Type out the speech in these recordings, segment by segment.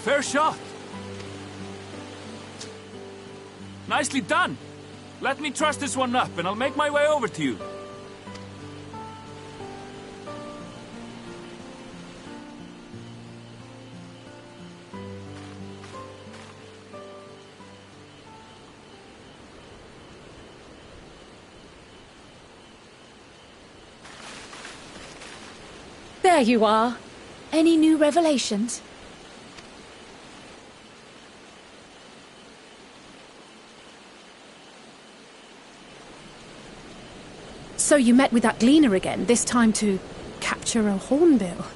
Fair shot. Nicely done. Let me truss this one up and I'll make my way over to you. There you are. Any new revelations? So you met with that gleaner again, this time to capture a hornbill.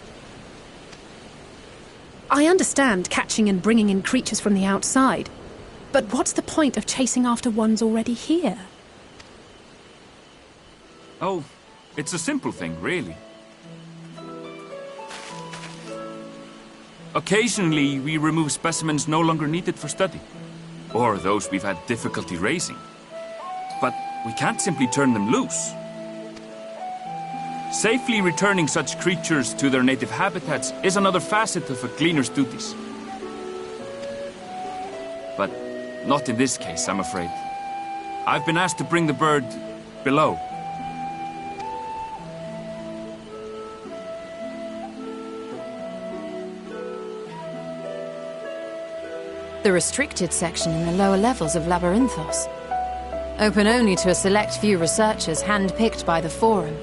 I understand catching and bringing in creatures from the outside, but what's the point of chasing after ones already here? Oh, it's a simple thing, really. Occasionally, we remove specimens no longer needed for study, or those we've had difficulty raising. But we can't simply turn them loose. Safely returning such creatures to their native habitats is another facet of a gleaner's duties. But not in this case, I'm afraid. I've been asked to bring the bird below. The restricted section in the lower levels of Labyrinthos. Open only to a select few researchers hand-picked by the Forum.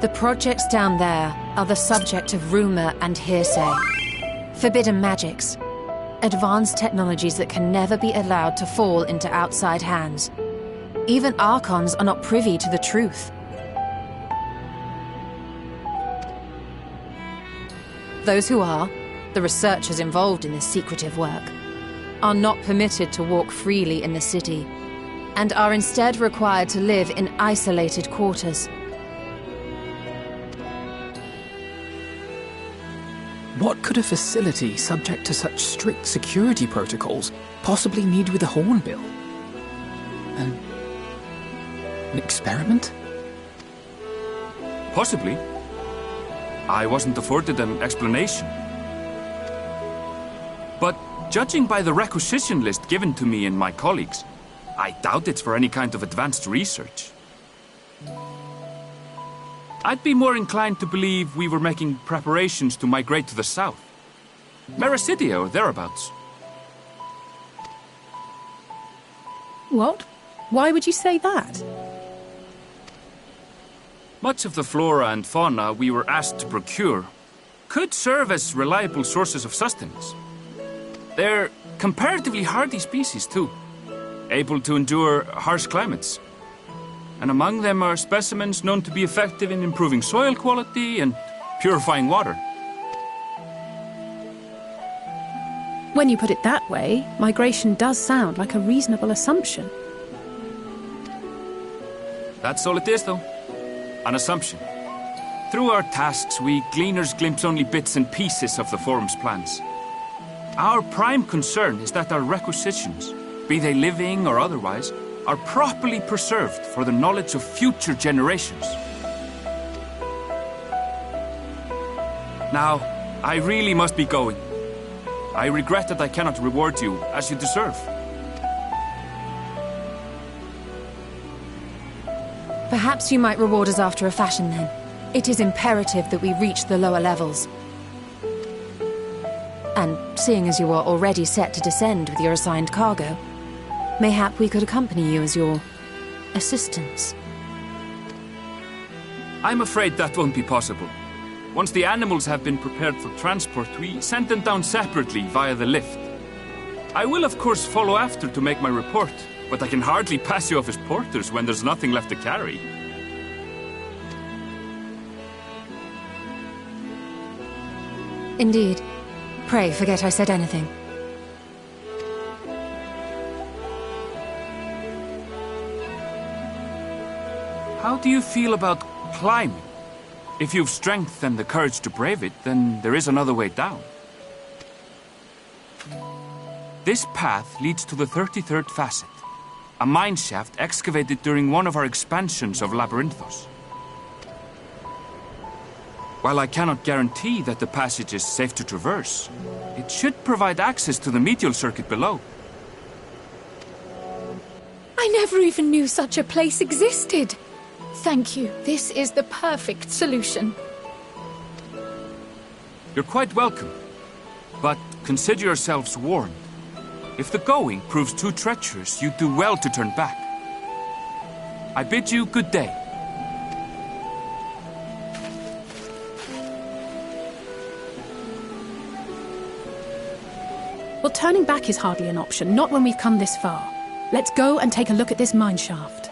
The projects down there are the subject of rumor and hearsay. Forbidden magics. Advanced technologies that can never be allowed to fall into outside hands. Even Archons are not privy to the truth. Those who are, the researchers involved in this secretive work, are not permitted to walk freely in the city, and are instead required to live in isolated quarters. What could a facility subject to such strict security protocols possibly need with a hornbill? An experiment? Possibly. I wasn't afforded an explanation. But judging by the requisition list given to me and my colleagues, I doubt it's for any kind of advanced research. I'd be more inclined to believe we were making preparations to migrate to the south. Mericidia or thereabouts. What? Why would you say that? Much of the flora and fauna we were asked to procure could serve as reliable sources of sustenance. They're comparatively hardy species, too, able to endure harsh climates. And among them are specimens known to be effective in improving soil quality and purifying water. When you put it that way, migration does sound like a reasonable assumption. That's all it is, though. An assumption. Through our tasks, we gleaners glimpse only bits and pieces of the Forum's plans. Our prime concern is that our requisitions, be they living or otherwise, are properly preserved for the knowledge of future generations. Now, I really must be going. I regret that I cannot reward you as you deserve. Perhaps you might reward us after a fashion, then. It is imperative that we reach the lower levels. And seeing as you are already set to descend with your assigned cargo, mayhap we could accompany you as your assistants. I'm afraid that won't be possible. Once the animals have been prepared for transport, we send them down separately via the lift. I will, of course, follow after to make my report, but I can hardly pass you off as porters when there's nothing left to carry. Indeed. Pray forget I said anything. How do you feel about climbing? If you've strength and the courage to brave it, then there is another way down. This path leads to the 33rd facet, a mine shaft excavated during one of our expansions of Labyrinthos. While I cannot guarantee that the passage is safe to traverse, it should provide access to the medial circuit below. I never even knew such a place existed. Thank you. This is the perfect solution. You're quite welcome. But consider yourselves warned. If the going proves too treacherous, you do well to turn back. I bid you good day. Well, turning back is hardly an option, not when we've come this far. Let's go and take a look at this mine shaft.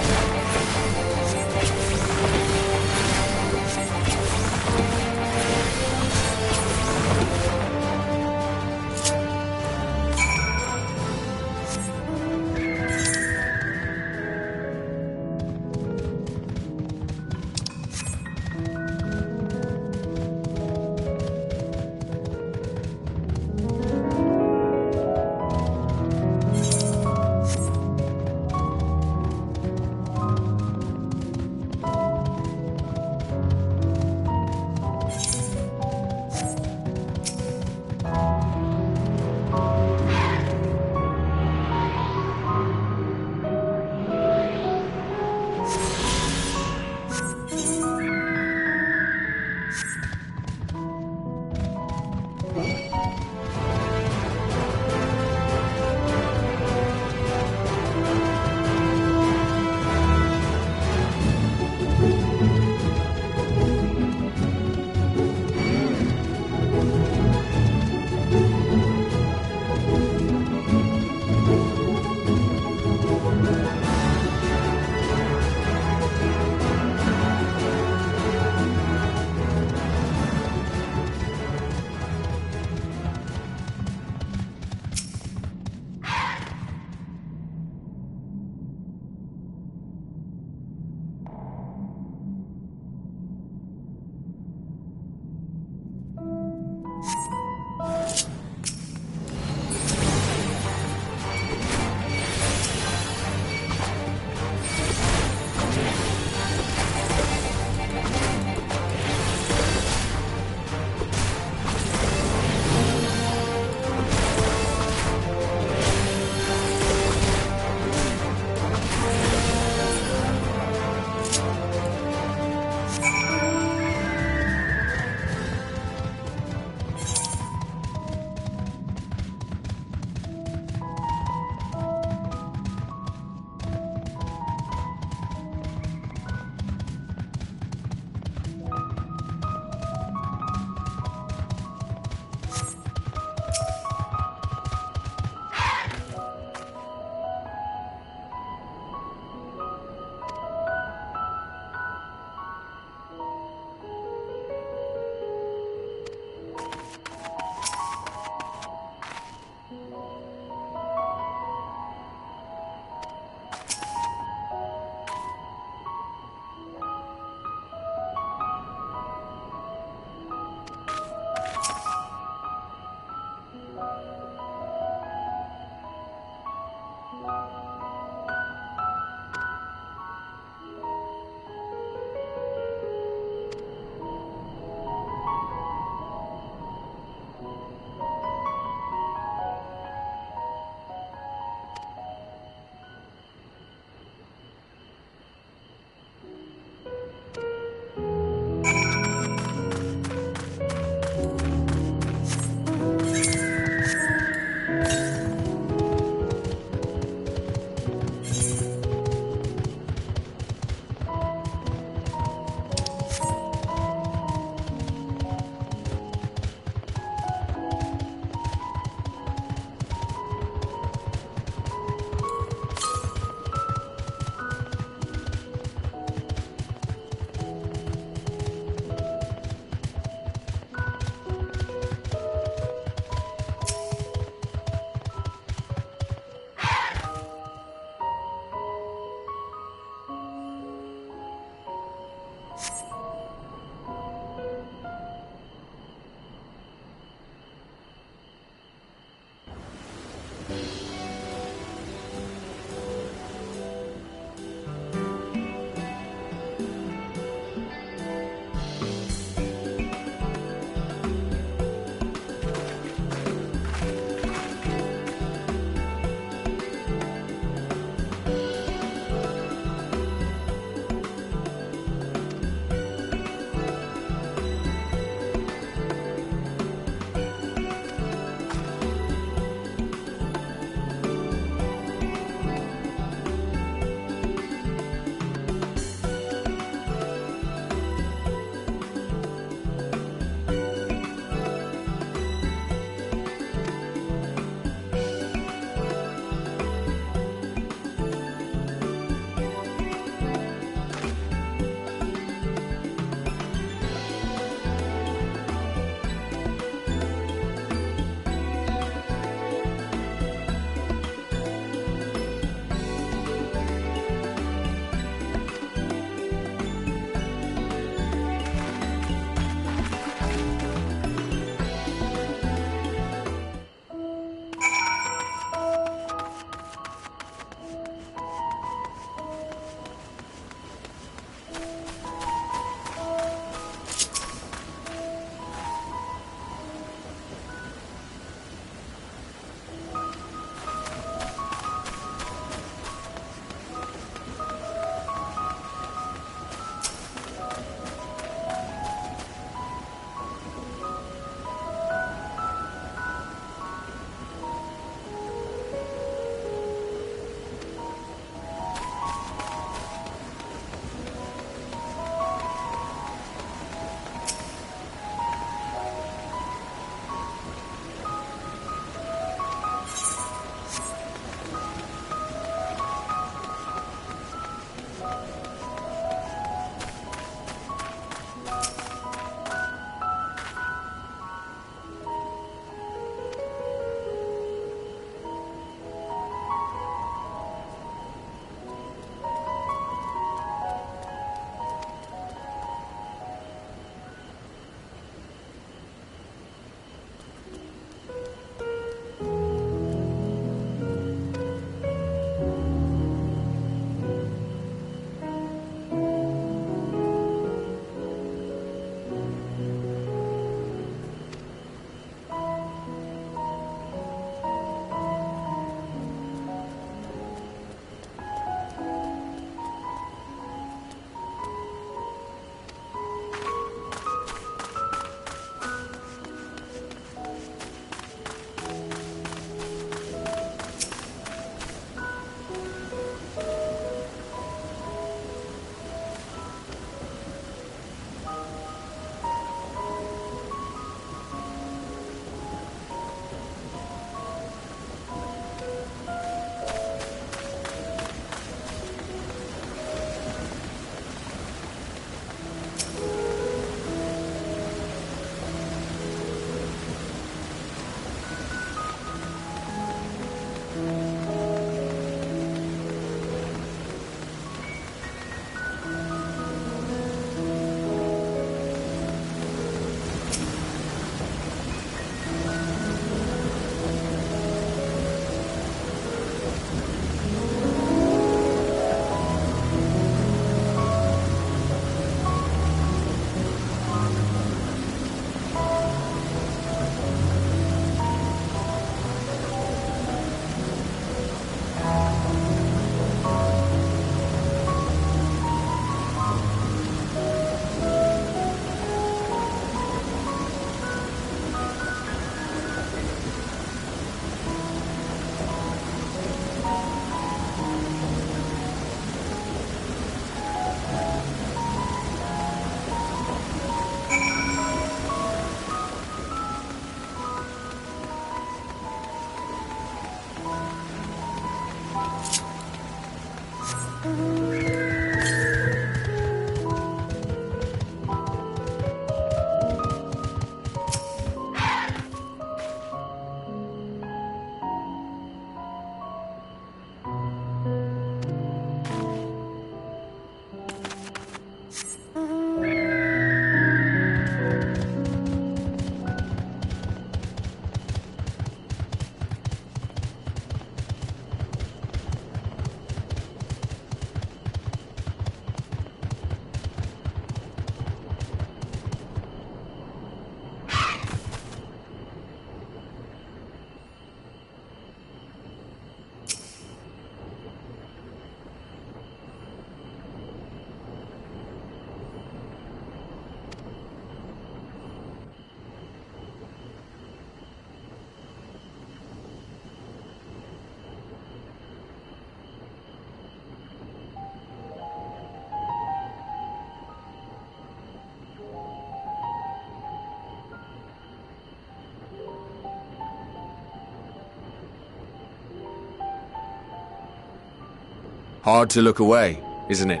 Hard to look away, isn't it?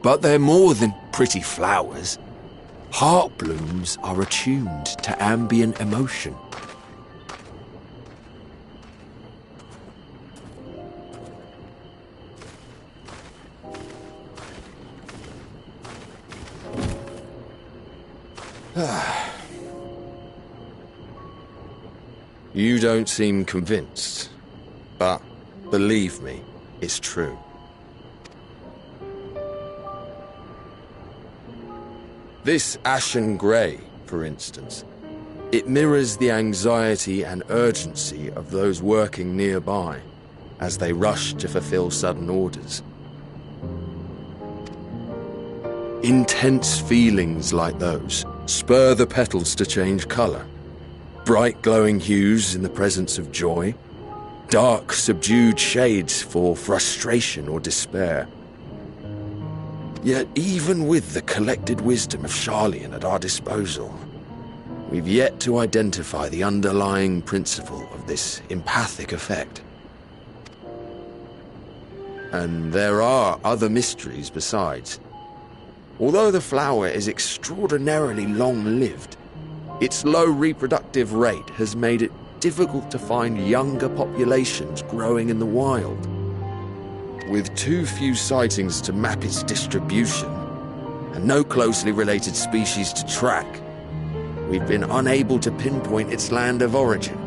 But they're more than pretty flowers. Heart blooms are attuned to ambient emotion. You don't seem convinced, but believe me, it's true. This ashen grey, for instance, it mirrors the anxiety and urgency of those working nearby as they rush to fulfill sudden orders. Intense feelings like those spur the petals to change colour. Bright glowing hues in the presence of joy, dark subdued shades for frustration or despair. Yet even with the collected wisdom of Charlian at our disposal, we've yet to identify the underlying principle of this empathic effect. And there are other mysteries besides. Although the flower is extraordinarily long-lived, its low reproductive rate has made it difficult to find younger populations growing in the wild. With too few sightings to map its distribution, and no closely related species to track, we've been unable to pinpoint its land of origin.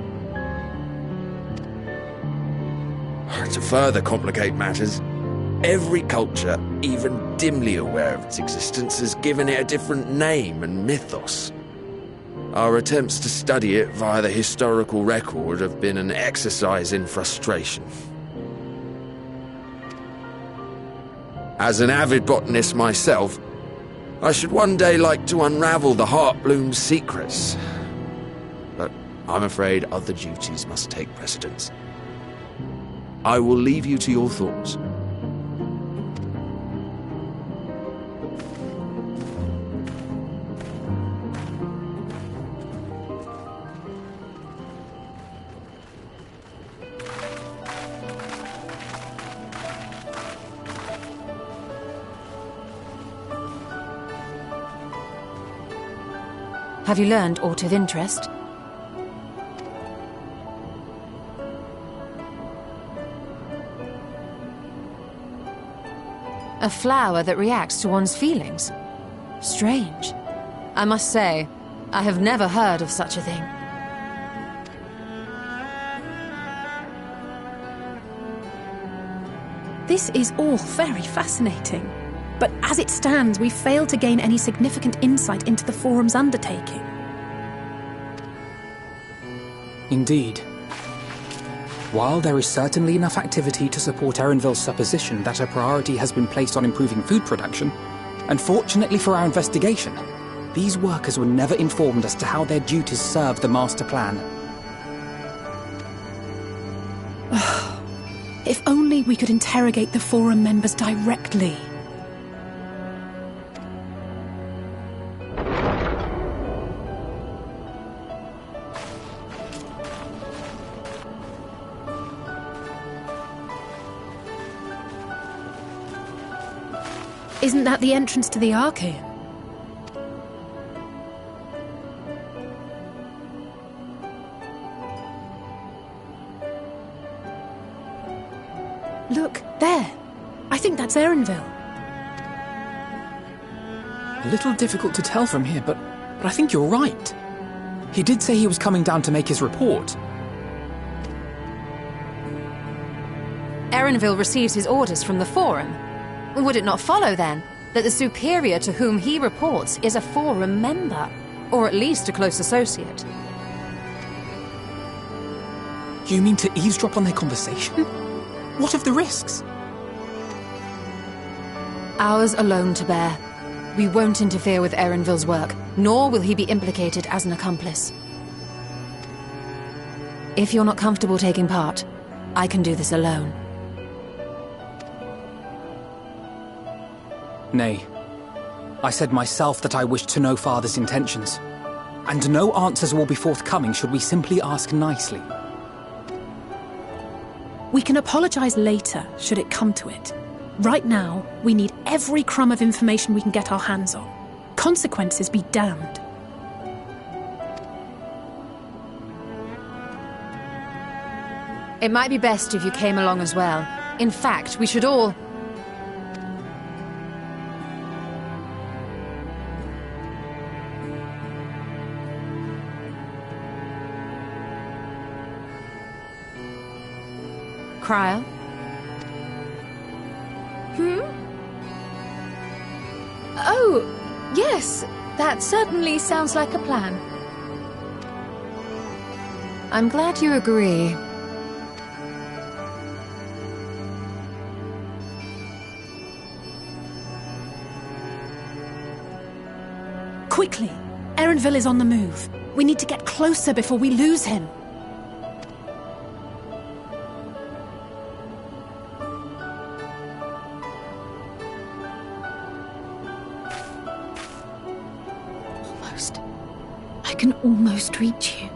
To further complicate matters, every culture, even dimly aware of its existence, has given it a different name and mythos. Our attempts to study it via the historical record have been an exercise in frustration. As an avid botanist myself, I should one day like to unravel the Heartbloom's secrets. But I'm afraid other duties must take precedence. I will leave you to your thoughts. Have you learned aught of interest? A flower that reacts to one's feelings? Strange. I must say, I have never heard of such a thing. This is all very fascinating. But as it stands, we've failed to gain any significant insight into the Forum's undertaking. Indeed. While there is certainly enough activity to support Erenville's supposition that a priority has been placed on improving food production, unfortunately for our investigation, these workers were never informed as to how their duties serve the master plan. If only we could interrogate the Forum members directly. Isn't that the entrance to the Archaeum? Look, there. I think that's Erenville. A little difficult to tell from here, but I think you're right. He did say he was coming down to make his report. Erenville receives his orders from the Forum. Would it not follow, then, that the superior to whom he reports is a Forum member, or at least a close associate? You mean to eavesdrop on their conversation? What of the risks? Ours alone to bear. We won't interfere with Erenville's work, nor will he be implicated as an accomplice. If you're not comfortable taking part, I can do this alone. Nay. I said myself that I wished to know Father's intentions. And no answers will be forthcoming should we simply ask nicely. We can apologize later, should it come to it. Right now, we need every crumb of information we can get our hands on. Consequences be damned. It might be best if you came along as well. In fact, we should all... Cryle? Oh, yes. That certainly sounds like a plan. I'm glad you agree. Quickly! Erenville is on the move. We need to get closer before we lose him. Almost. I can almost reach you.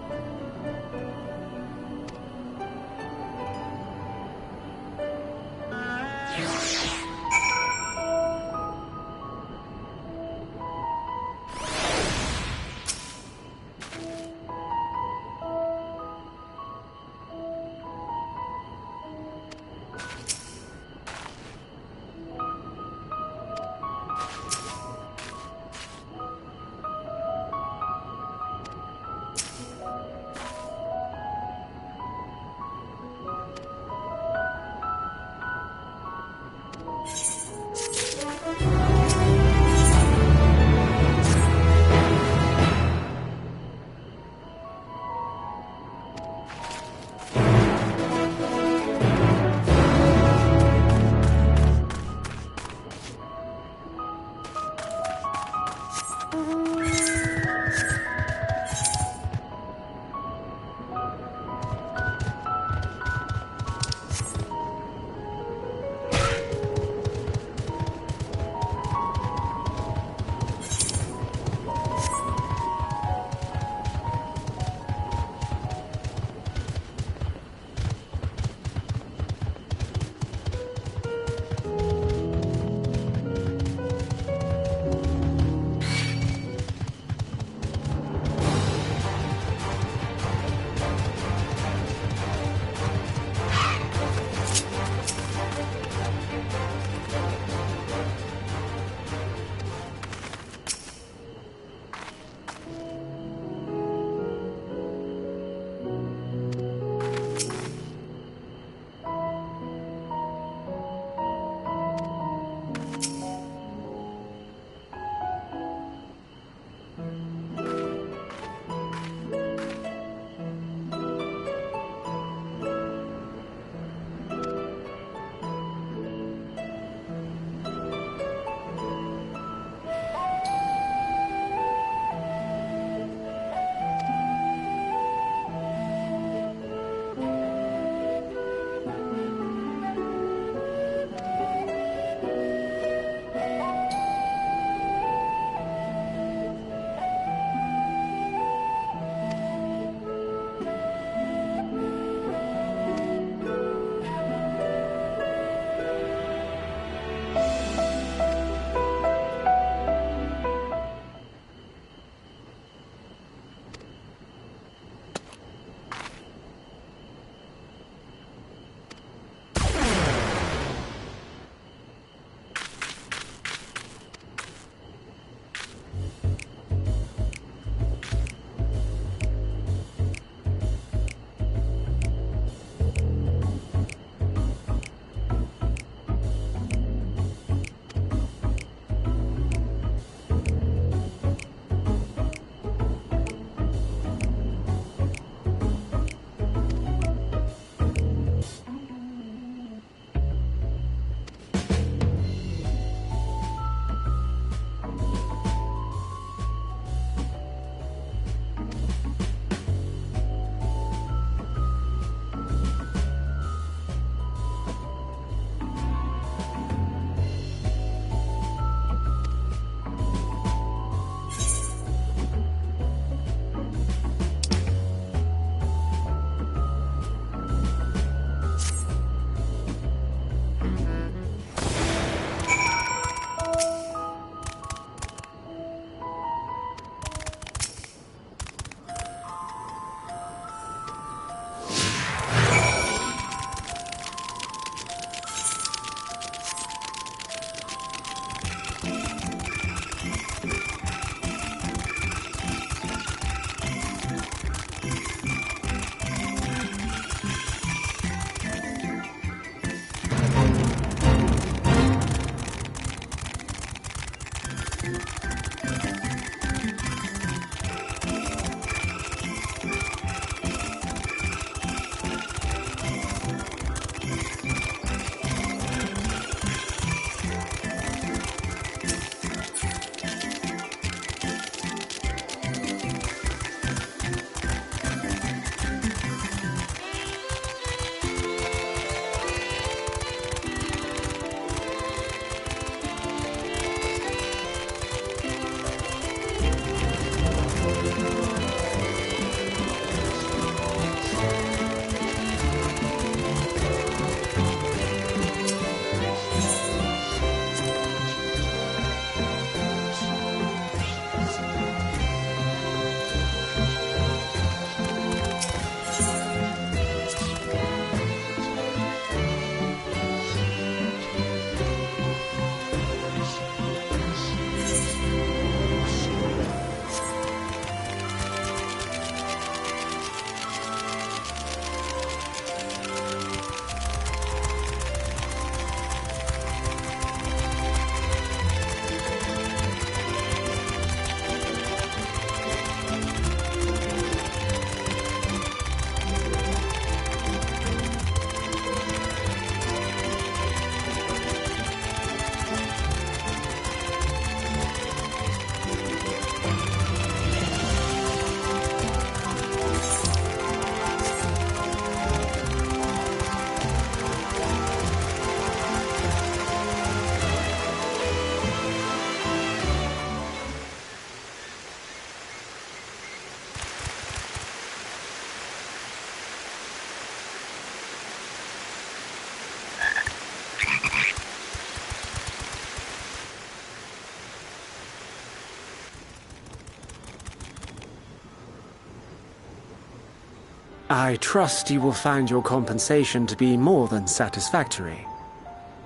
I trust you will find your compensation to be more than satisfactory.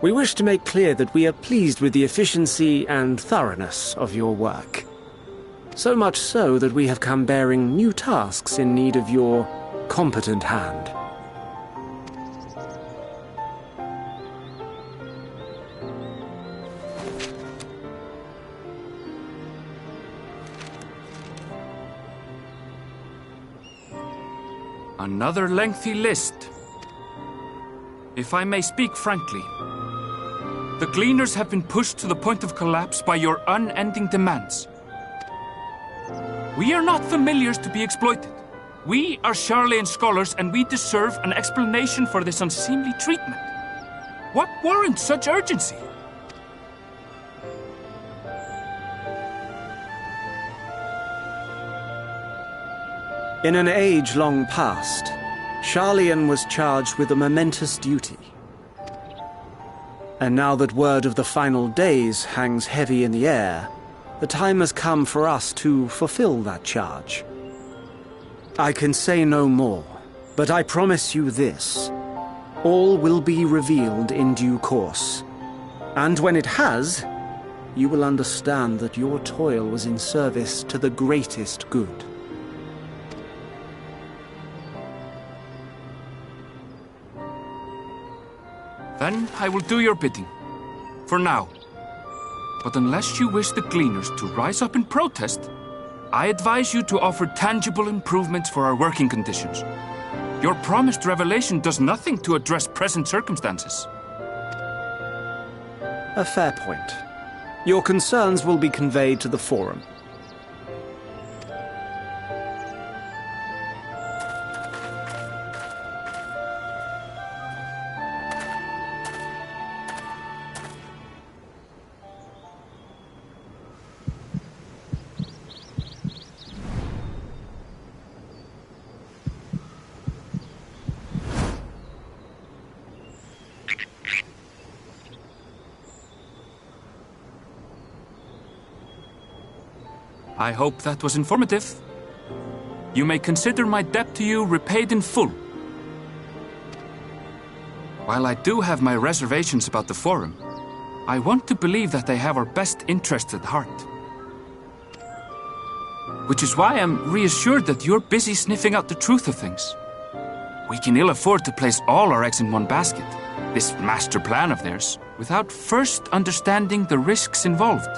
We wish to make clear that we are pleased with the efficiency and thoroughness of your work. So much so that we have come bearing new tasks in need of your competent hand. Another lengthy list. If I may speak frankly, the Gleaners have been pushed to the point of collapse by your unending demands. We are not familiars to be exploited. We are Sharlayan scholars, and we deserve an explanation for this unseemly treatment. What warrants such urgency? In an age long past, Sharlayan was charged with a momentous duty. And now that word of the final days hangs heavy in the air, the time has come for us to fulfill that charge. I can say no more, but I promise you this. All will be revealed in due course. And when it has, you will understand that your toil was in service to the greatest good. Then I will do your bidding. For now. But unless you wish the Gleaners to rise up in protest, I advise you to offer tangible improvements for our working conditions. Your promised revelation does nothing to address present circumstances. A fair point. Your concerns will be conveyed to the Forum. I hope that was informative. You may consider my debt to you repaid in full. While I do have my reservations about the Forum, I want to believe that they have our best interests at heart. Which is why I'm reassured that you're busy sniffing out the truth of things. We can ill afford to place all our eggs in one basket, this master plan of theirs, without first understanding the risks involved.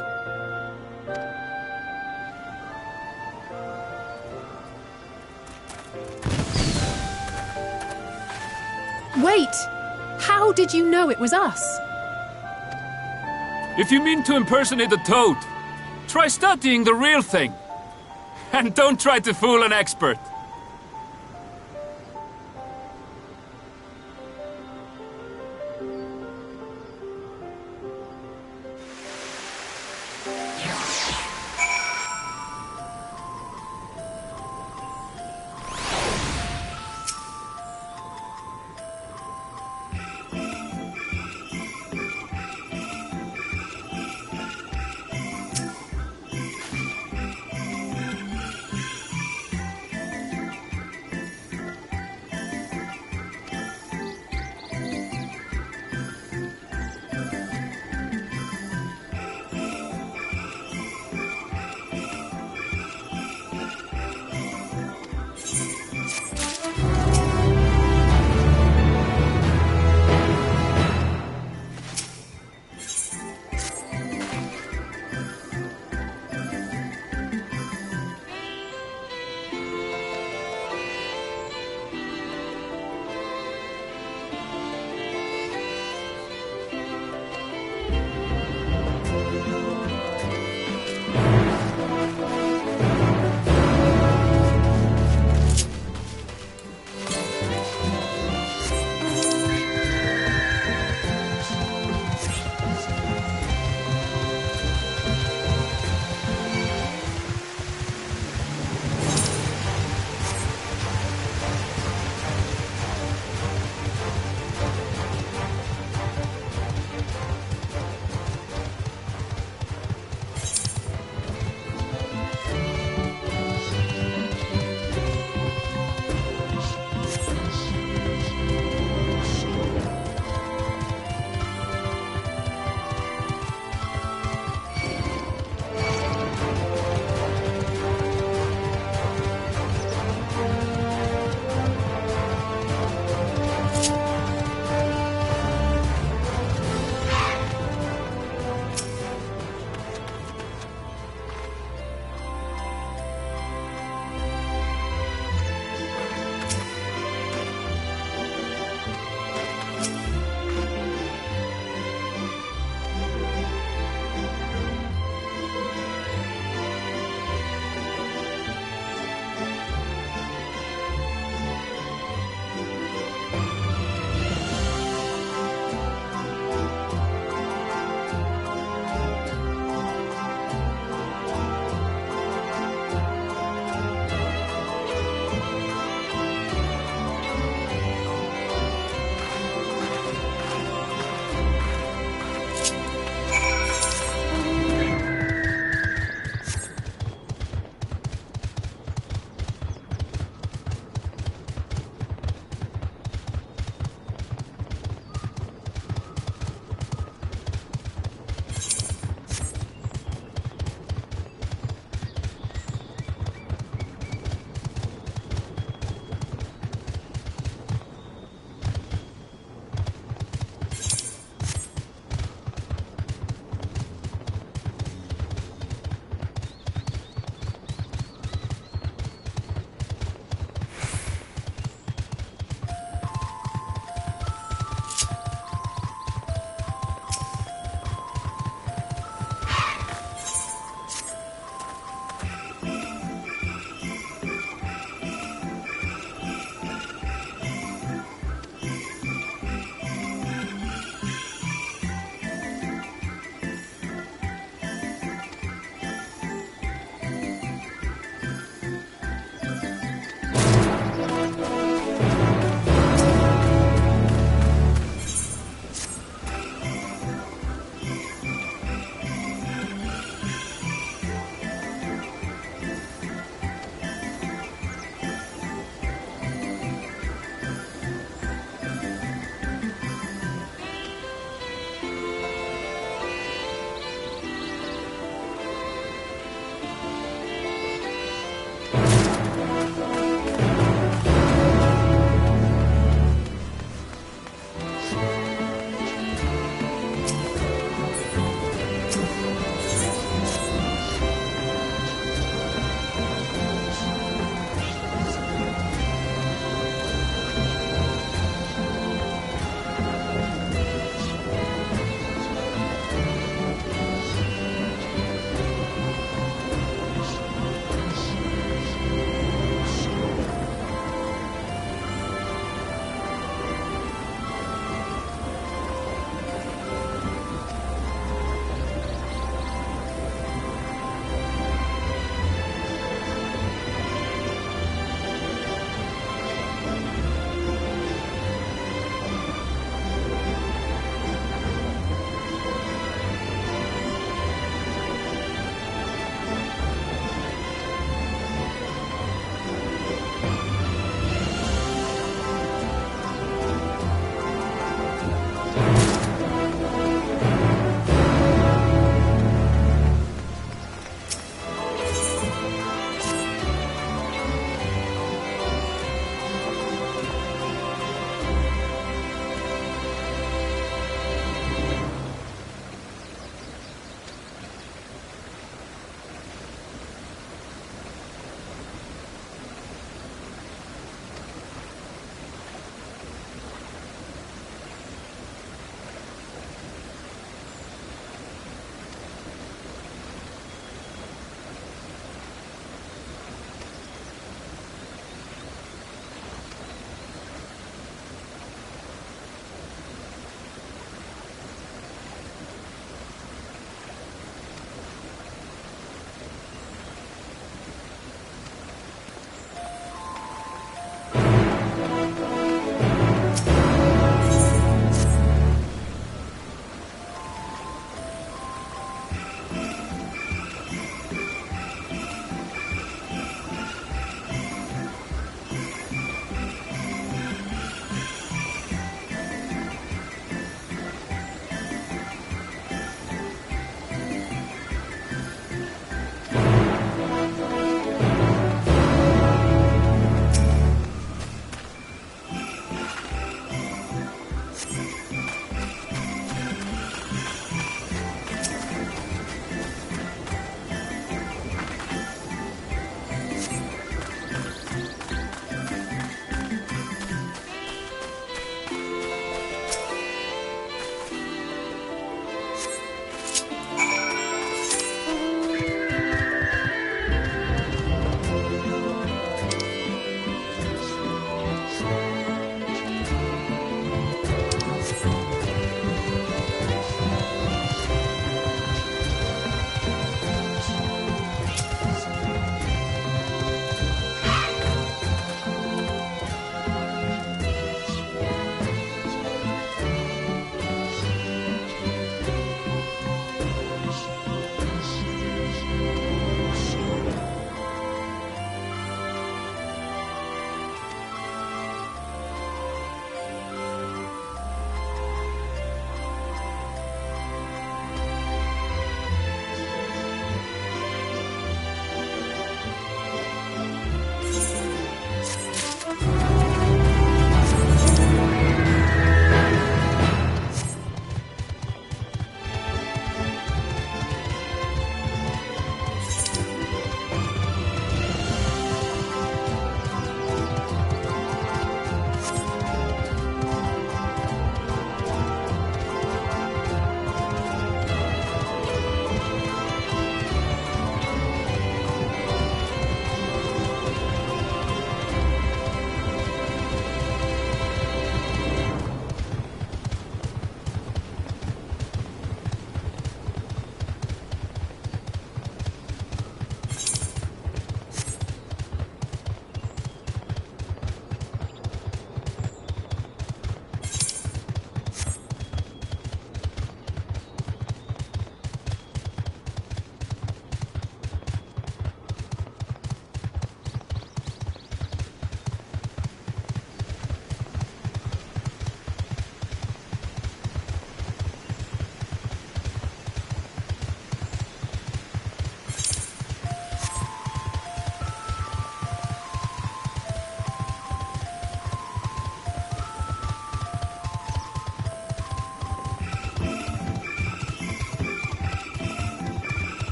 did you know it was us? If you mean to impersonate a toad, try studying the real thing. And don't try to fool an expert.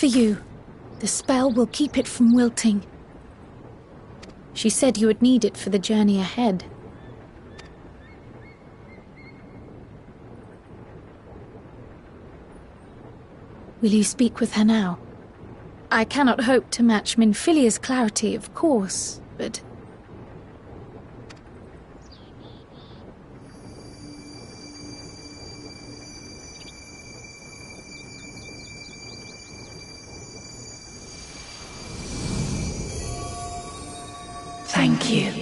for you. The spell will keep it from wilting. She said you would need it for the journey ahead. Will you speak with her now? I cannot hope to match Minfilia's clarity, of course, but... Thank you.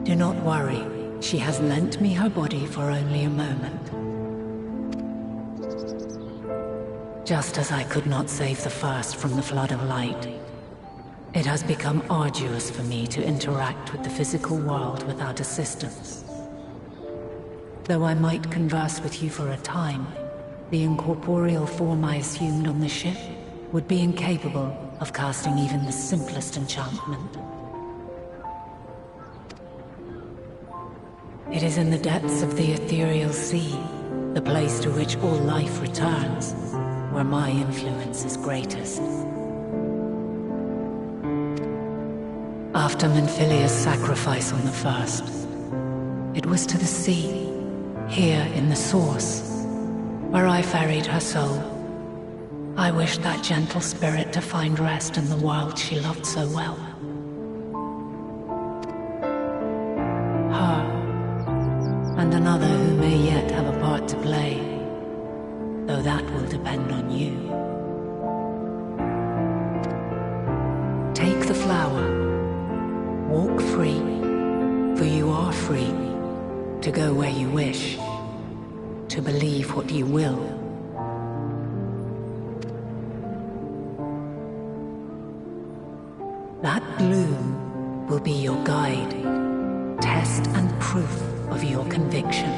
Do not worry. She has lent me her body for only a moment. Just as I could not save the first from the flood of light, it has become arduous for me to interact with the physical world without assistance. Though I might converse with you for a time, the incorporeal form I assumed on the ship would be incapable of casting even the simplest enchantment. It is in the depths of the ethereal sea, the place to which all life returns, where my influence is greatest. After Minfilia's sacrifice on the first, it was to the sea, here in the source, where I ferried her soul. I wished that gentle spirit to find rest in the world she loved so well. Her, and another who may yet have a part to play, though that will depend on you. Take the flower. Walk free, for you are free to go where you wish, to believe what you will. That bloom will be your guide, test and proof of your conviction.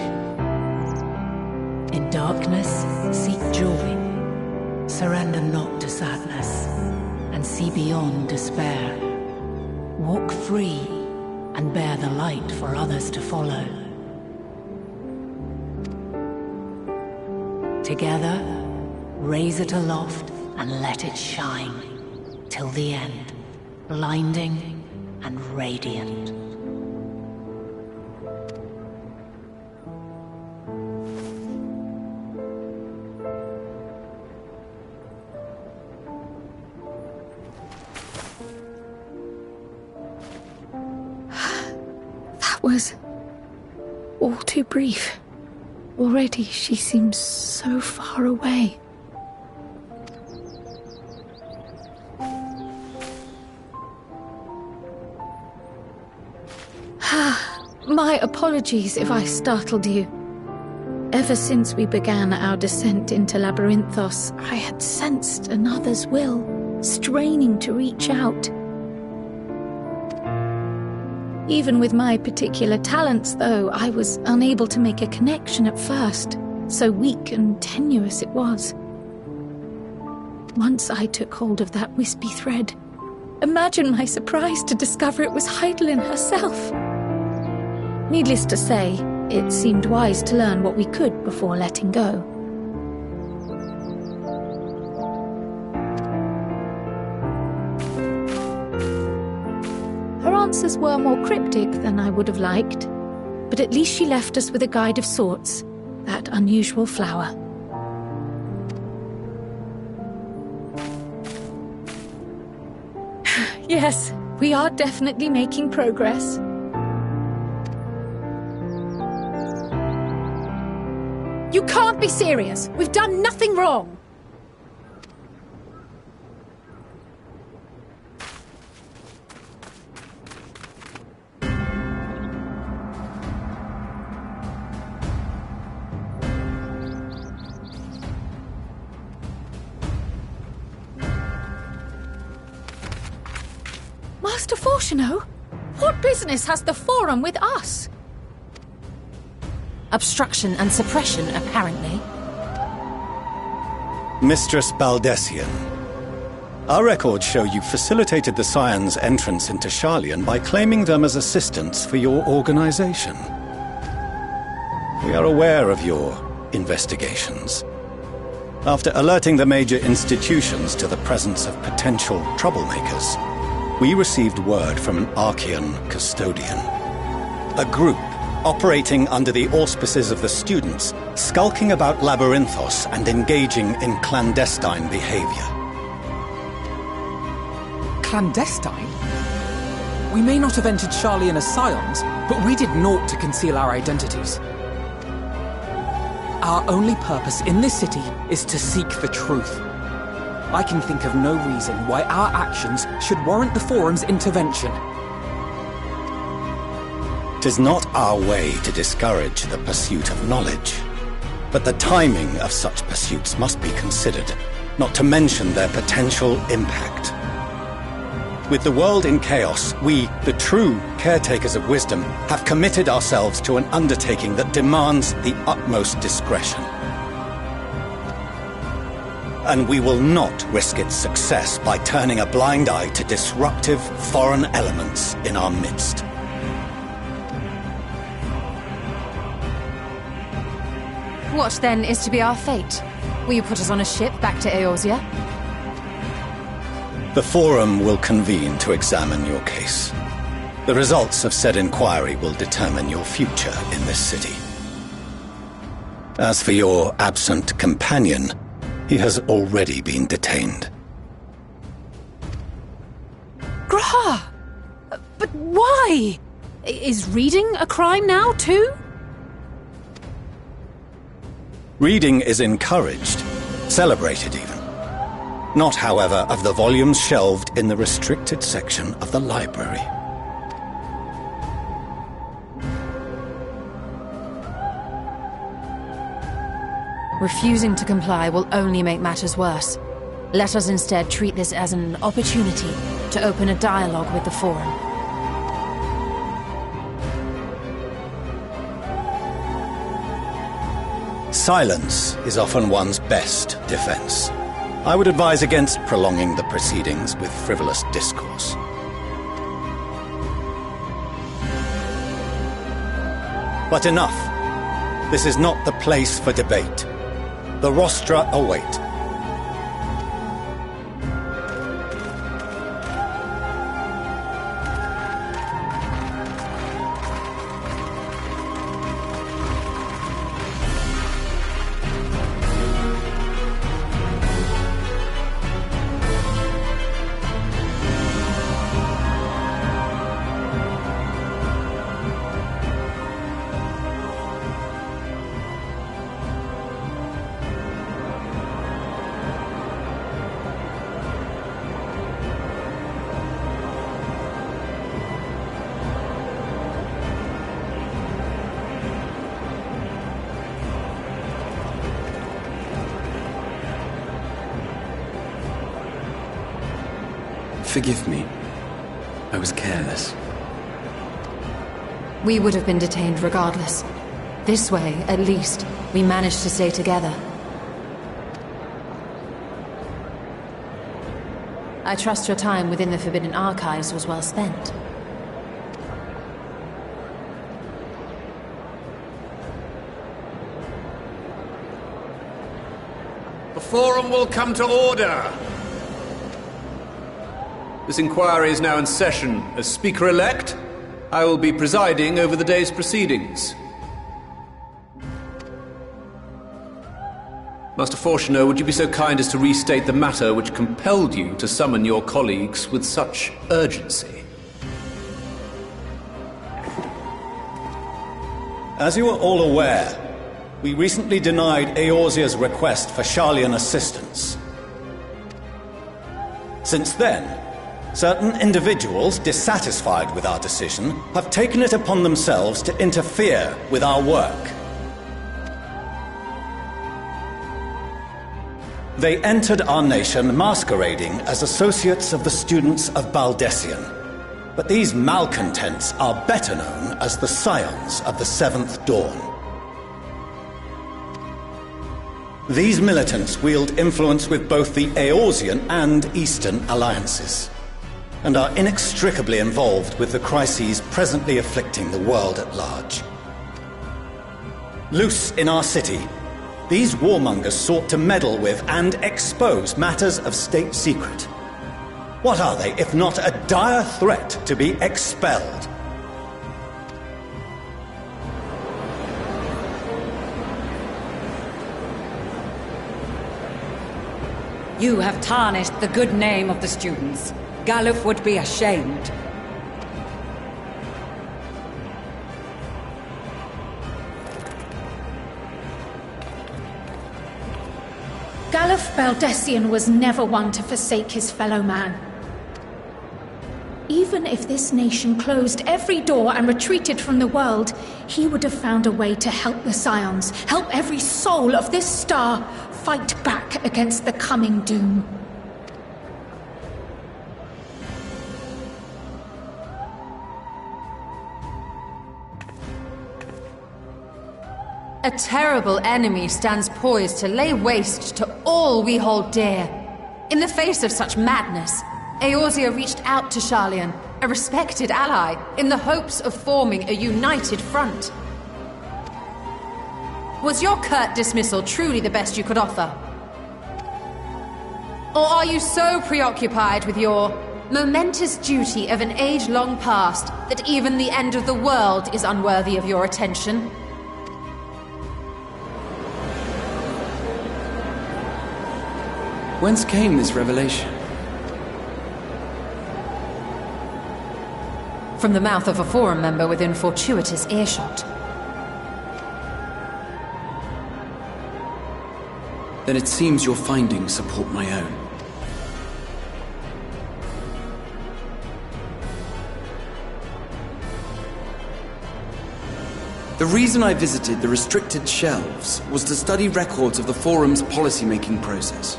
In darkness, seek joy. Surrender not to sadness, and see beyond despair. Walk free, and bear the light for others to follow. Together, raise it aloft and let it shine, till the end, blinding and radiant. Was all too brief. Already she seems so far away. My apologies if I startled you. Ever since we began our descent into Labyrinthos, I had sensed another's will, straining to reach out. Even with my particular talents, though, I was unable to make a connection at first, so weak and tenuous it was. Once I took hold of that wispy thread, imagine my surprise to discover it was Heidelin herself. Needless to say, it seemed wise to learn what we could before letting go. Her answers were more cryptic than I would have liked, but at least she left us with a guide of sorts, that unusual flower. Yes, we are definitely making progress. You can't be serious! We've done nothing wrong! Master Fortuno? What business has the Forum with us? Obstruction and suppression, apparently. Mistress Baldessian, our records show you facilitated the Scions' entrance into Sharlayan by claiming them as assistants for your organization. We are aware of your investigations. After alerting the major institutions to the presence of potential troublemakers, we received word from an Archean custodian. A group operating under the auspices of the students, skulking about Labyrinthos and engaging in clandestine behavior. Clandestine? We may not have entered Sharlayan as scions, but we did naught to conceal our identities. Our only purpose in this city is to seek the truth. I can think of no reason why our actions should warrant the Forum's intervention. 'Tis not our way to discourage the pursuit of knowledge, but the timing of such pursuits must be considered, not to mention their potential impact. With the world in chaos, we, the true caretakers of wisdom, have committed ourselves to an undertaking that demands the utmost discretion. And we will not risk its success by turning a blind eye to disruptive foreign elements in our midst. What then is to be our fate? Will you put us on a ship back to Eorzea? The Forum will convene to examine your case. The results of said inquiry will determine your future in this city. As for your absent companion, he has already been detained. Graha! But why? Is reading a crime now, too? Reading is encouraged, celebrated even. Not, however, of the volumes shelved in the restricted section of the library. Refusing to comply will only make matters worse. Let us instead treat this as an opportunity to open a dialogue with the Forum. Silence is often one's best defense. I would advise against prolonging the proceedings with frivolous discourse. But enough. This is not the place for debate. The rostra await. Forgive me. I was careless. We would have been detained regardless. This way, at least, we managed to stay together. I trust your time within the Forbidden Archives was well spent. The Forum will come to order! This inquiry is now in session. As Speaker-elect, I will be presiding over the day's proceedings. Master Fortuner, would you be so kind as to restate the matter which compelled you to summon your colleagues with such urgency? As you are all aware, we recently denied Eorzea's request for Sharlayan assistance. Since then, certain individuals dissatisfied with our decision have taken it upon themselves to interfere with our work. They entered our nation masquerading as associates of the students of Baldessian. But these malcontents are better known as the Scions of the Seventh Dawn. These militants wield influence with both the Eorzean and Eastern alliances, and are inextricably involved with the crises presently afflicting the world at large. Loose in our city, These warmongers sought to meddle with and expose matters of state secret. What are they, if not a dire threat to be expelled? You have tarnished the good name of the students. Galuf would be ashamed. Galuf Baldessian was never one to forsake his fellow man. Even if this nation closed every door and retreated from the world, he would have found a way to help the Scions, help every soul of this star fight back against the coming doom. A terrible enemy stands poised to lay waste to all we hold dear. In the face of such madness, Eorzea reached out to Sharlayan, a respected ally, in the hopes of forming a united front. Was your curt dismissal truly the best you could offer? Or are you so preoccupied with your momentous duty of an age-long past that even the end of the world is unworthy of your attention? Whence came this revelation? From the mouth of a forum member within fortuitous earshot. Then it seems your findings support my own. The reason I visited the restricted shelves was to study records of the forum's policy-making process,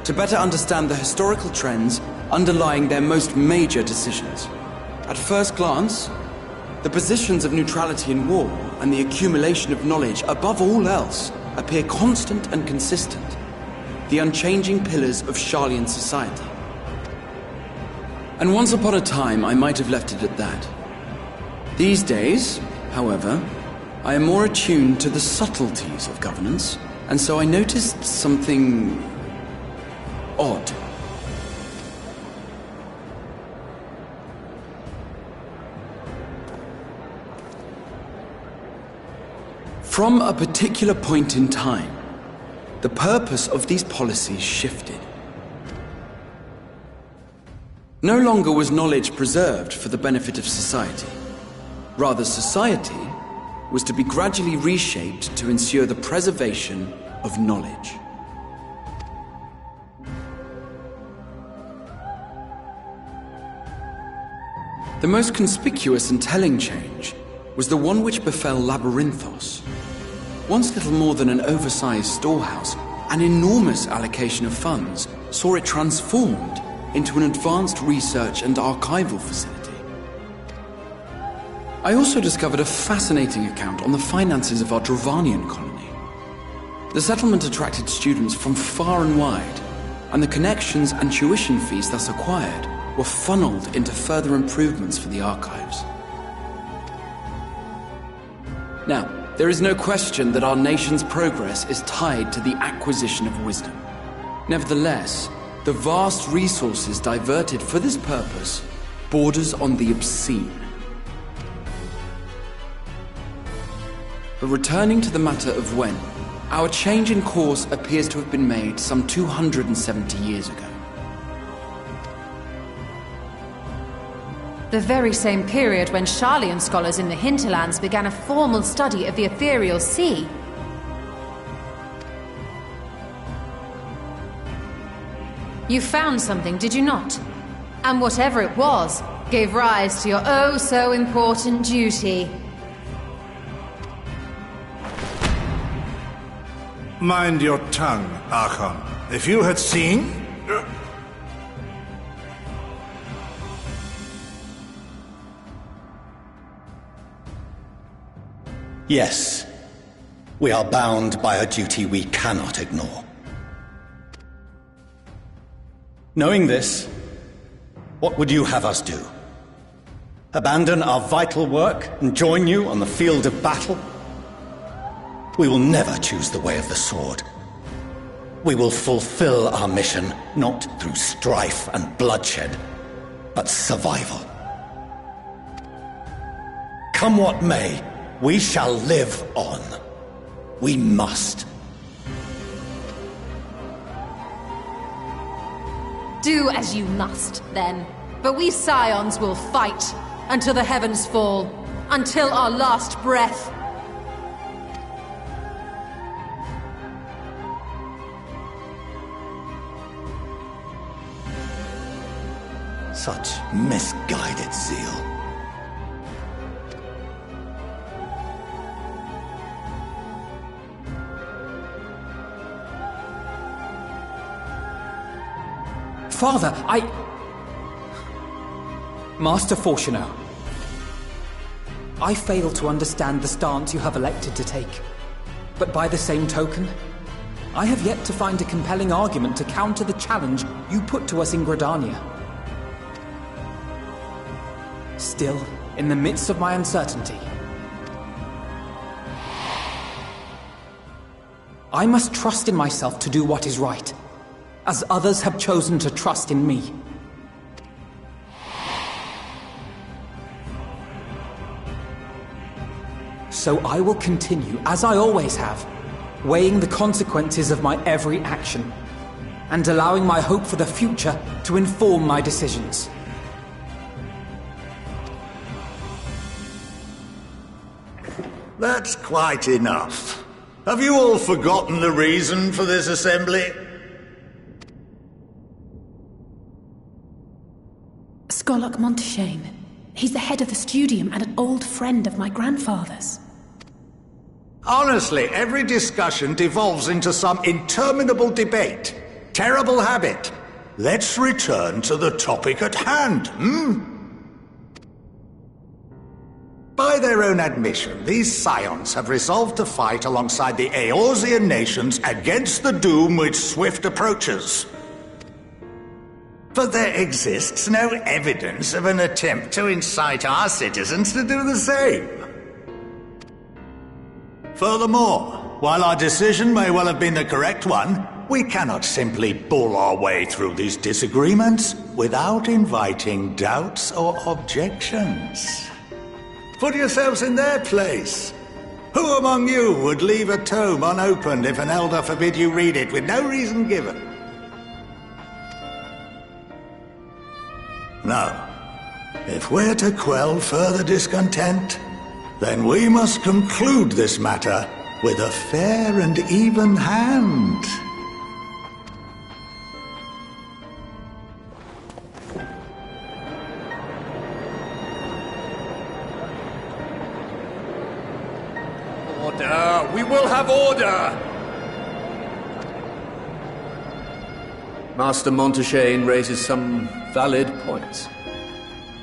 to better understand the historical trends underlying their most major decisions. At first glance, the positions of neutrality in war and the accumulation of knowledge above all else appear constant and consistent, the unchanging pillars of Sharlayan society. And once upon a time, I might have left it at that. These days, however, I am more attuned to the subtleties of governance, and so I noticed something odd. From a particular point in time, the purpose of these policies shifted. No longer was knowledge preserved for the benefit of society. Rather, society was to be gradually reshaped to ensure the preservation of knowledge. The most conspicuous and telling change was the one which befell Labyrinthos. Once little more than an oversized storehouse, an enormous allocation of funds saw it transformed into an advanced research and archival facility. I also discovered a fascinating account on the finances of our Dravanian colony. The settlement attracted students from far and wide, and the connections and tuition fees thus acquired were funneled into further improvements for the archives. Now, there is no question that our nation's progress is tied to the acquisition of wisdom. Nevertheless, the vast resources diverted for this purpose borders on the obscene. But returning to the matter of when, our change in course appears to have been made some 270 years ago. The very same period when Sharlayan scholars in the hinterlands began a formal study of the ethereal sea. You found something, did you not? And whatever it was, gave rise to your oh-so-important duty. Mind your tongue, Archon. If you had seen... Yes, we are bound by a duty we cannot ignore. Knowing this, what would you have us do? Abandon our vital work and join you on the field of battle? We will never choose the way of the sword. We will fulfill our mission, not through strife and bloodshed, but survival. Come what may, we shall live on. We must. Do as you must, then. But we Scions will fight until the heavens fall, until our last breath. Such misguided zeal. Father, Master Fortuno, I fail to understand the stance you have elected to take. But by the same token, I have yet to find a compelling argument to counter the challenge you put to us in Gridania. Still, in the midst of my uncertainty, I must trust in myself to do what is right, as others have chosen to trust in me. So I will continue, as I always have, weighing the consequences of my every action, and allowing my hope for the future to inform my decisions. That's quite enough. Have you all forgotten the reason for this assembly? Skolok Monteshane. He's the head of the studium and an old friend of my grandfather's. Honestly, every discussion devolves into some interminable debate. Terrible habit. Let's return to the topic at hand, By their own admission, these Scions have resolved to fight alongside the Eorzean nations against the doom which swift approaches. But there exists no evidence of an attempt to incite our citizens to do the same. Furthermore, while our decision may well have been the correct one, we cannot simply bull our way through these disagreements without inviting doubts or objections. Put yourselves in their place. Who among you would leave a tome unopened if an elder forbid you read it with no reason given? Now, if we're to quell further discontent, then we must conclude this matter with a fair and even hand. Order! We will have order! Master Monteshane raises some valid points.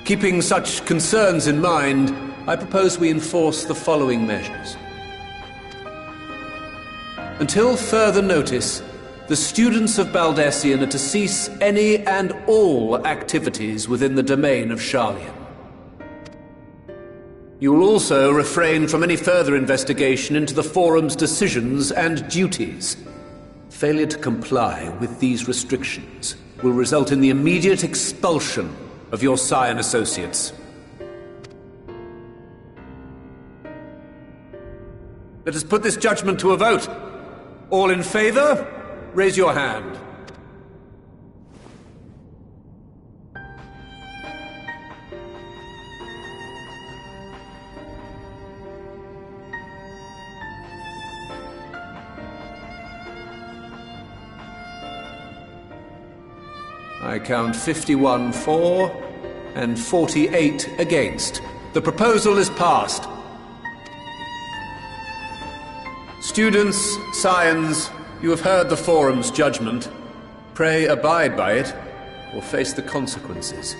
Keeping such concerns in mind, I propose we enforce the following measures. Until further notice, the students of Baldessian are to cease any and all activities within the domain of Sharlayan. You will also refrain from any further investigation into the Forum's decisions and duties. Failure to comply with these restrictions will result in the immediate expulsion of your Scion associates. Let us put this judgment to a vote. All in favor, raise your hand. I count 51 for and 48 against. The proposal is passed. Students, Scions, you have heard the Forum's judgment. Pray abide by it, or face the consequences.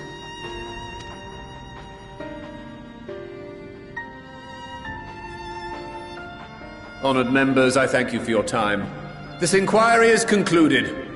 Honored members, I thank you for your time. This inquiry is concluded.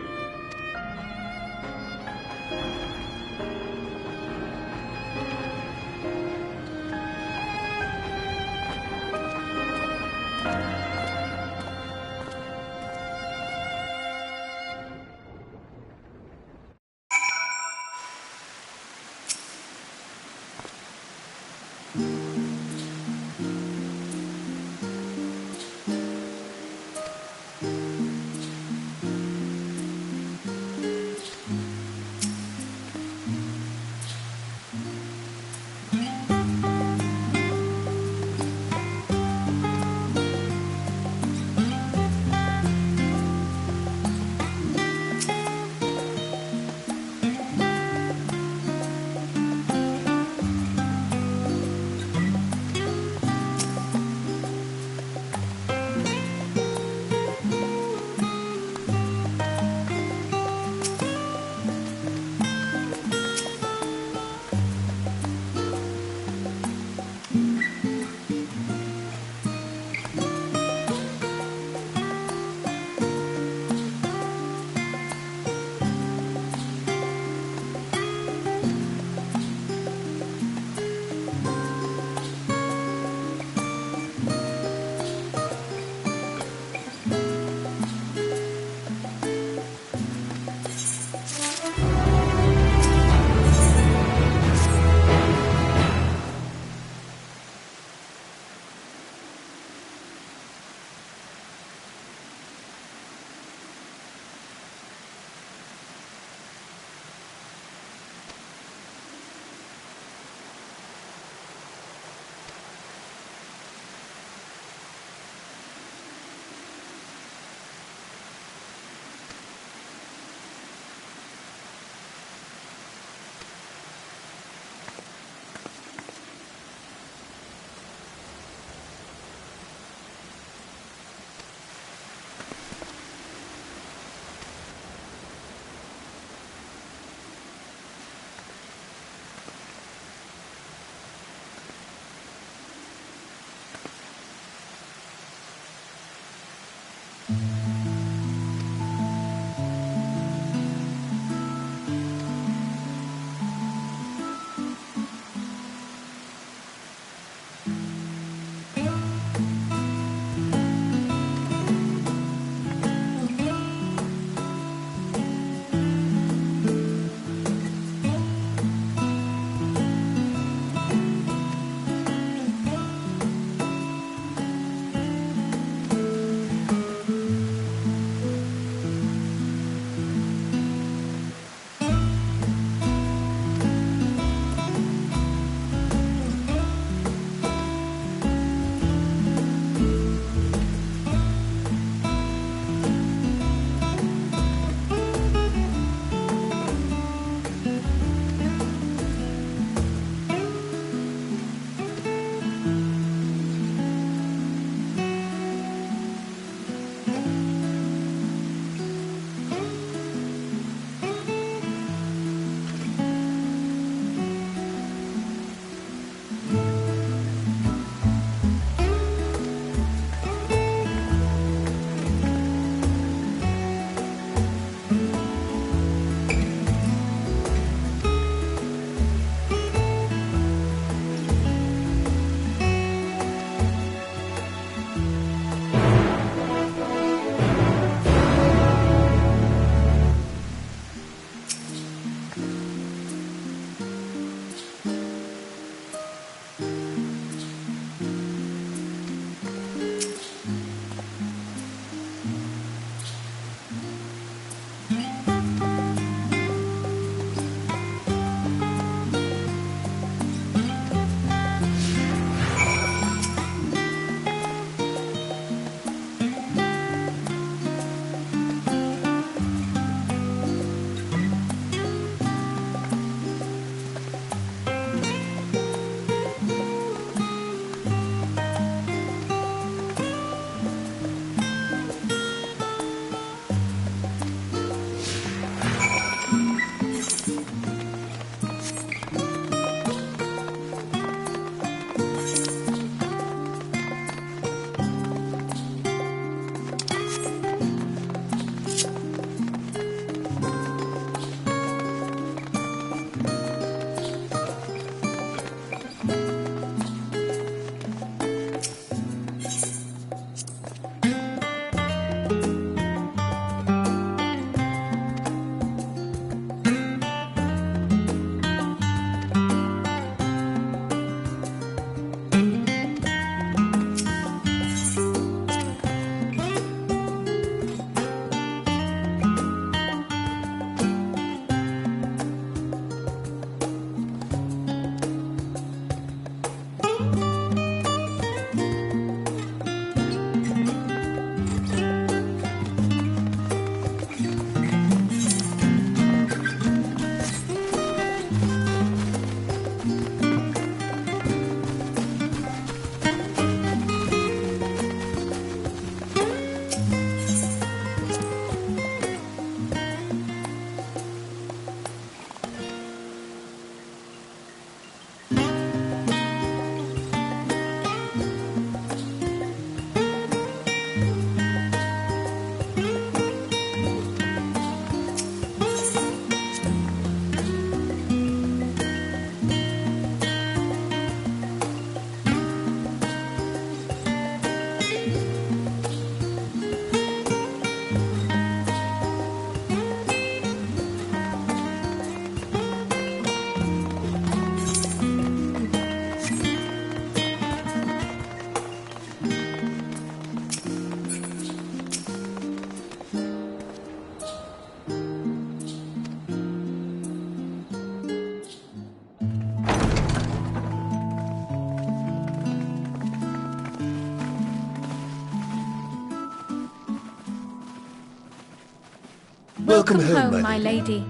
Welcome home, my lady.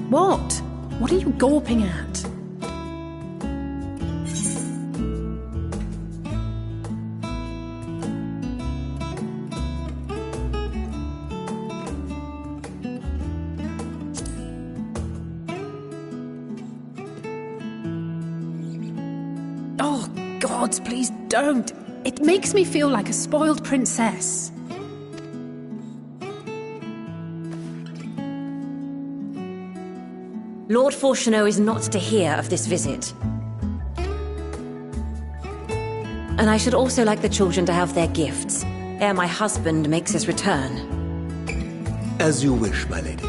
What? What are you gawping at? Oh, gods, please don't. It makes me feel like a spoiled princess. Lord Fortuneau is not to hear of this visit. And I should also like the children to have their gifts, ere my husband makes his return. As you wish, my lady.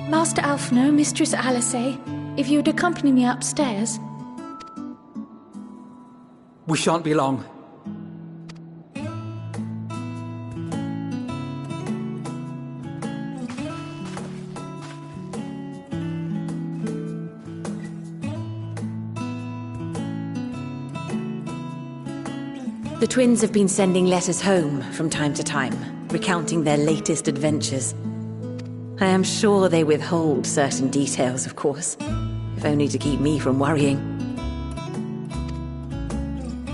Master Alphino, Mistress Alice, if you would accompany me upstairs. We shan't be long. The twins have been sending letters home from time to time, recounting their latest adventures. I am sure they withhold certain details, of course, if only to keep me from worrying.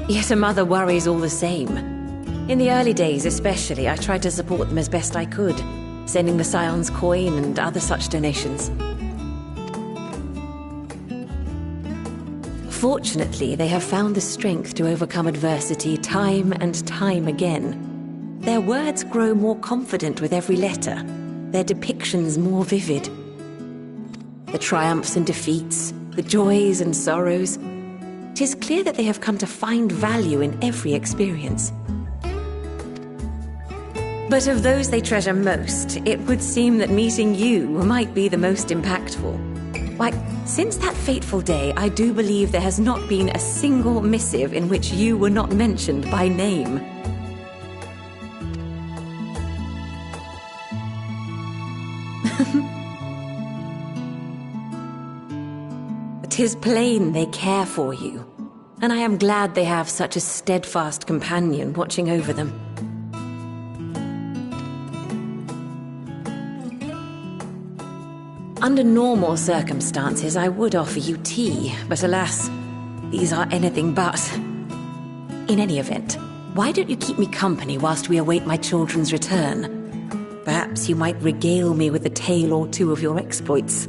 Yet a mother worries all the same. In the early days especially, I tried to support them as best I could, sending the Scion's coin and other such donations. Fortunately, they have found the strength to overcome adversity time and time again. Their words grow more confident with every letter, their depictions more vivid. The triumphs and defeats, the joys and sorrows. It is clear that they have come to find value in every experience. But of those they treasure most, it would seem that meeting you might be the most impactful. Why, since that fateful day, I do believe there has not been a single missive in which you were not mentioned by name. Tis plain they care for you, and I am glad they have such a steadfast companion watching over them. Under normal circumstances, I would offer you tea, but alas, these are anything but. In any event, why don't you keep me company whilst we await my children's return? Perhaps you might regale me with a tale or two of your exploits.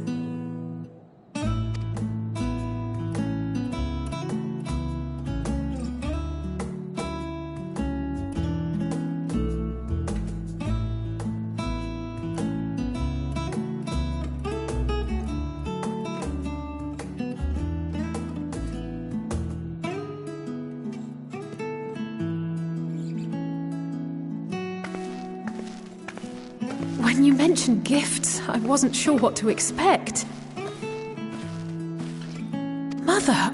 When you mentioned gifts, I wasn't sure what to expect. Mother,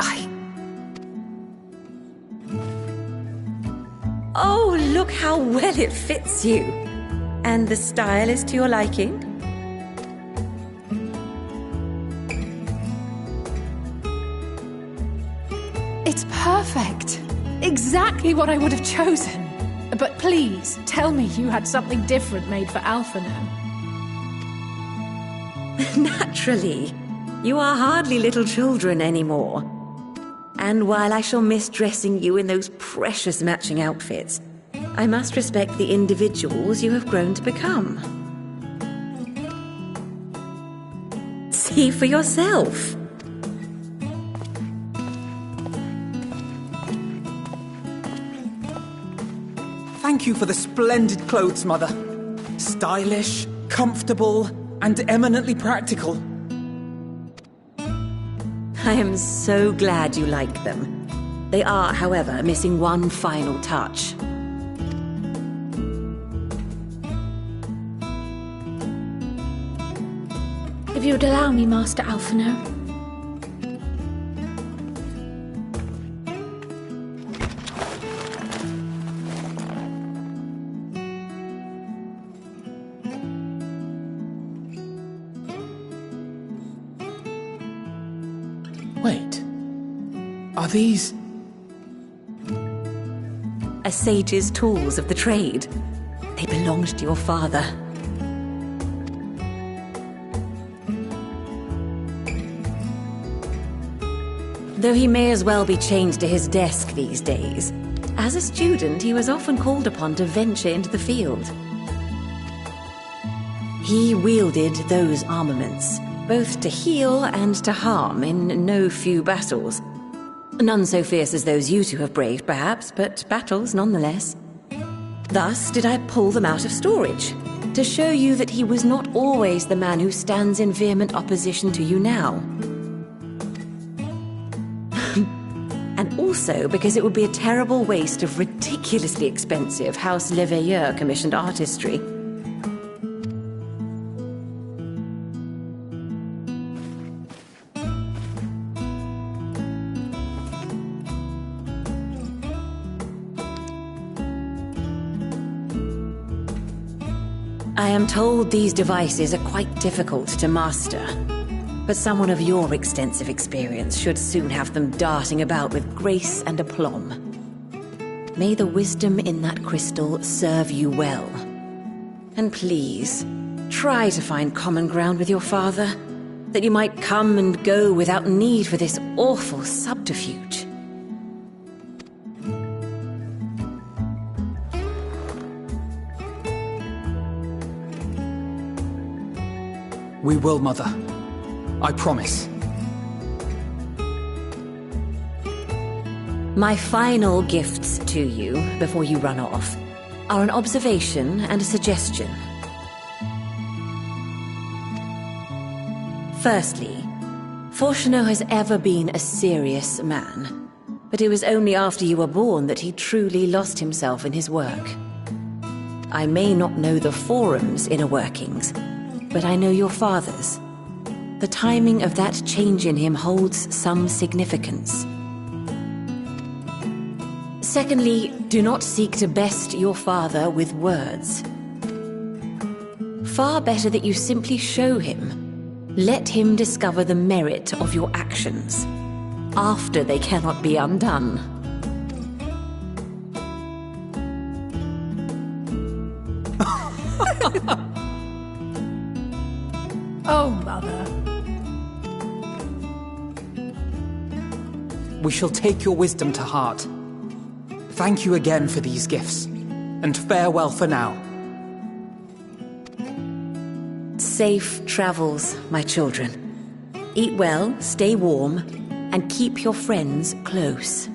Oh, look how well it fits you. And the style is to your liking? It's perfect. Exactly what I would have chosen. But please, tell me you had something different made for Alphino. Naturally. You are hardly little children anymore. And while I shall miss dressing you in those precious matching outfits, I must respect the individuals you have grown to become. See for yourself. Thank you for the splendid clothes, Mother. Stylish, comfortable, and eminently practical. I am so glad you like them. They are, however, missing one final touch. If you'd allow me, Master Alphino. Wait. Are these... A sage's tools of the trade. They belonged to your father. Though he may as well be chained to his desk these days, as a student he was often called upon to venture into the field. He wielded those armaments, both to heal and to harm in no few battles. None so fierce as those you two have braved, perhaps, but battles nonetheless. Thus did I pull them out of storage, to show you that he was not always the man who stands in vehement opposition to you now. And also because it would be a terrible waste of ridiculously expensive House Leveilleur commissioned artistry. I am told these devices are quite difficult to master. But someone of your extensive experience should soon have them darting about with grace and aplomb. May the wisdom in that crystal serve you well. And please, try to find common ground with your father, that you might come and go without need for this awful subterfuge. We will, Mother. I promise. My final gifts to you, before you run off, are an observation and a suggestion. Firstly, Fortunato has ever been a serious man, but it was only after you were born that he truly lost himself in his work. I may not know the Forum's inner workings, but I know your father's. The timing of that change in him holds some significance. Secondly, do not seek to best your father with words. Far better that you simply show him. Let him discover the merit of your actions, after they cannot be undone. Oh, Mother. We shall take your wisdom to heart. Thank you again for these gifts, and farewell for now. Safe travels, my children. Eat well, stay warm, and keep your friends close.